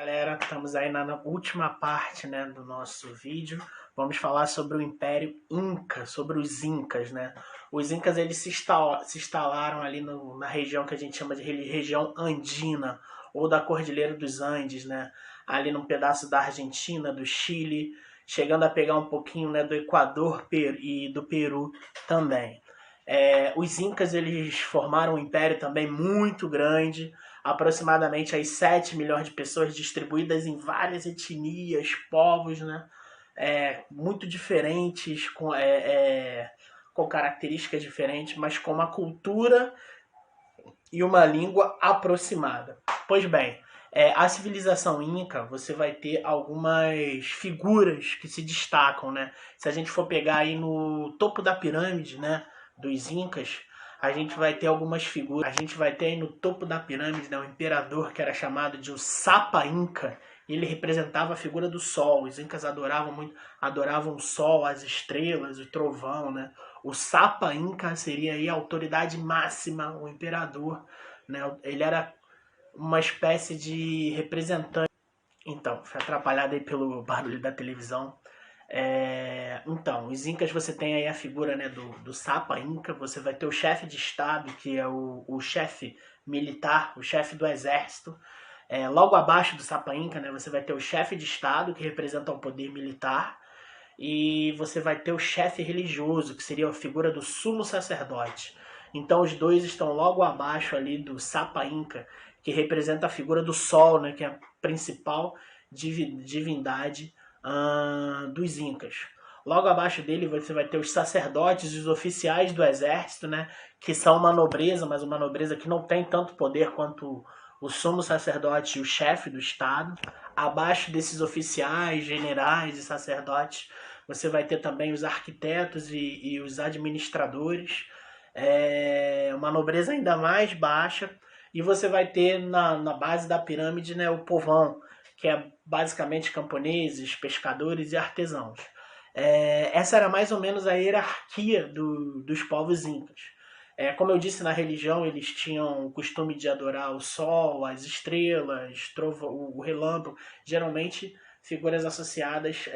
Galera, estamos aí na última parte, né, do nosso vídeo. Vamos falar sobre o Império Inca, sobre os Incas, né? Os Incas eles se instalaram ali na região que a gente chama de região andina, ou da Cordilheira dos Andes, né? Ali num pedaço da Argentina, do Chile, chegando a pegar um pouquinho, né, do Equador e do Peru também. Os Incas eles formaram um império também muito grande, aproximadamente aí 7 milhões de pessoas distribuídas em várias etnias, povos, né? Muito diferentes, com características diferentes, mas com uma cultura e uma língua aproximada. Pois bem, a civilização Inca, você vai ter algumas figuras que se destacam, né? Se a gente for pegar aí no topo da pirâmide, né, dos Incas, a gente vai ter algumas figuras. A gente vai ter aí no topo da pirâmide, né, um imperador que era chamado de o Sapa Inca. Ele representava a figura do sol. Os Incas adoravam o sol, as estrelas, o trovão, né? O Sapa Inca seria aí a autoridade máxima, o imperador, né? Ele era uma espécie de representante. Então, foi atrapalhado aí pelo barulho da televisão. Então, os Incas você tem aí a figura, né, do Sapa Inca, você vai ter o chefe de estado, que é o chefe militar, o chefe do exército. Logo abaixo do Sapa Inca, né, você vai ter o chefe de estado, que representa o poder militar, e você vai ter o chefe religioso, que seria a figura do sumo sacerdote. Então os dois estão logo abaixo ali do Sapa Inca, que representa a figura do sol, né, que é a principal divindade dos Incas. Logo abaixo dele você vai ter os sacerdotes e os oficiais do exército, né, que são uma nobreza, mas uma nobreza que não tem tanto poder quanto o sumo sacerdote e o chefe do estado. Abaixo desses oficiais, generais e sacerdotes, você vai ter também os arquitetos e os administradores, uma nobreza ainda mais baixa, e você vai ter na base da pirâmide, né, o povão, que é basicamente camponeses, pescadores e artesãos. Essa era mais ou menos a hierarquia dos povos incas. Como eu disse, na religião eles tinham o costume de adorar o sol, as estrelas, o relâmpago, geralmente figuras associadas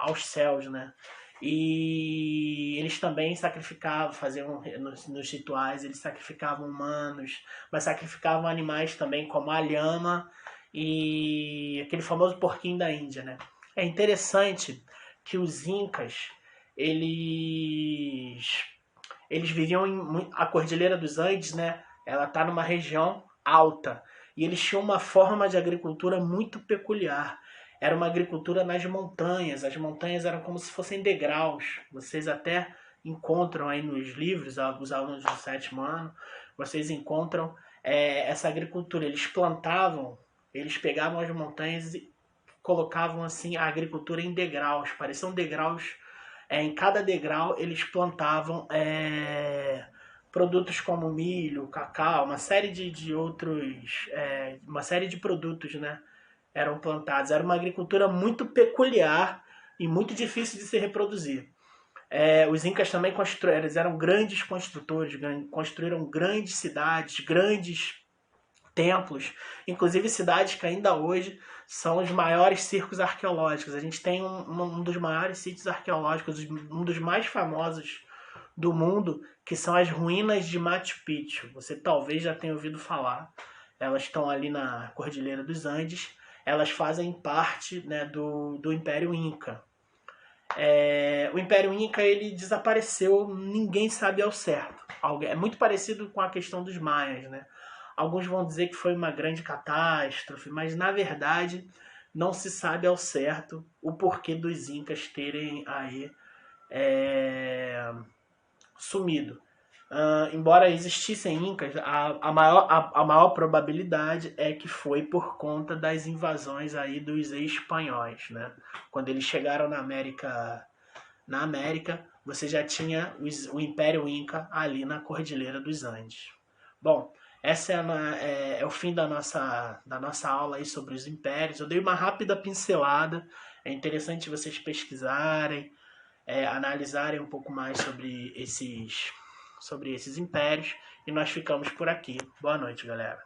aos céus, né? E eles também sacrificavam, faziam nos rituais, eles sacrificavam humanos, mas sacrificavam animais também, como a lhama e aquele famoso porquinho da Índia, né? É interessante que os incas, eles viviam em a Cordilheira dos Andes, né? Ela está numa região alta e eles tinham uma forma de agricultura muito peculiar. Era uma agricultura nas montanhas. As montanhas eram como se fossem degraus. Vocês até encontram aí nos livros, os alunos do sétimo ano, vocês encontram essa agricultura. Eles pegavam as montanhas e colocavam assim a agricultura em degraus. Pareciam degraus. Em cada degrau eles plantavam produtos como milho, cacau, uma série de outros, uma série de produtos, né, eram plantados. Era uma agricultura muito peculiar e muito difícil de se reproduzir. Os incas também eles eram grandes construtores, construíram grandes cidades, grandes templos, inclusive cidades que ainda hoje são os maiores circos arqueológicos. A gente tem um dos maiores sítios arqueológicos, um dos mais famosos do mundo, que são as ruínas de Machu Picchu. Você talvez já tenha ouvido falar. Elas estão ali na Cordilheira dos Andes. Elas fazem parte, né, do Império Inca. O Império Inca ele desapareceu, ninguém sabe ao certo. É muito parecido com a questão dos maias, né? Alguns vão dizer que foi uma grande catástrofe, mas na verdade não se sabe ao certo o porquê dos incas terem aí sumido. Embora existissem incas, a maior probabilidade é que foi por conta das invasões aí dos espanhóis, né? Quando eles chegaram na América, você já tinha o Império Inca ali na Cordilheira dos Andes. Bom, essa é o fim da nossa aula aí sobre os impérios. Eu dei uma rápida pincelada. É interessante vocês pesquisarem, analisarem um pouco mais sobre esses impérios. E nós ficamos por aqui. Boa noite, galera.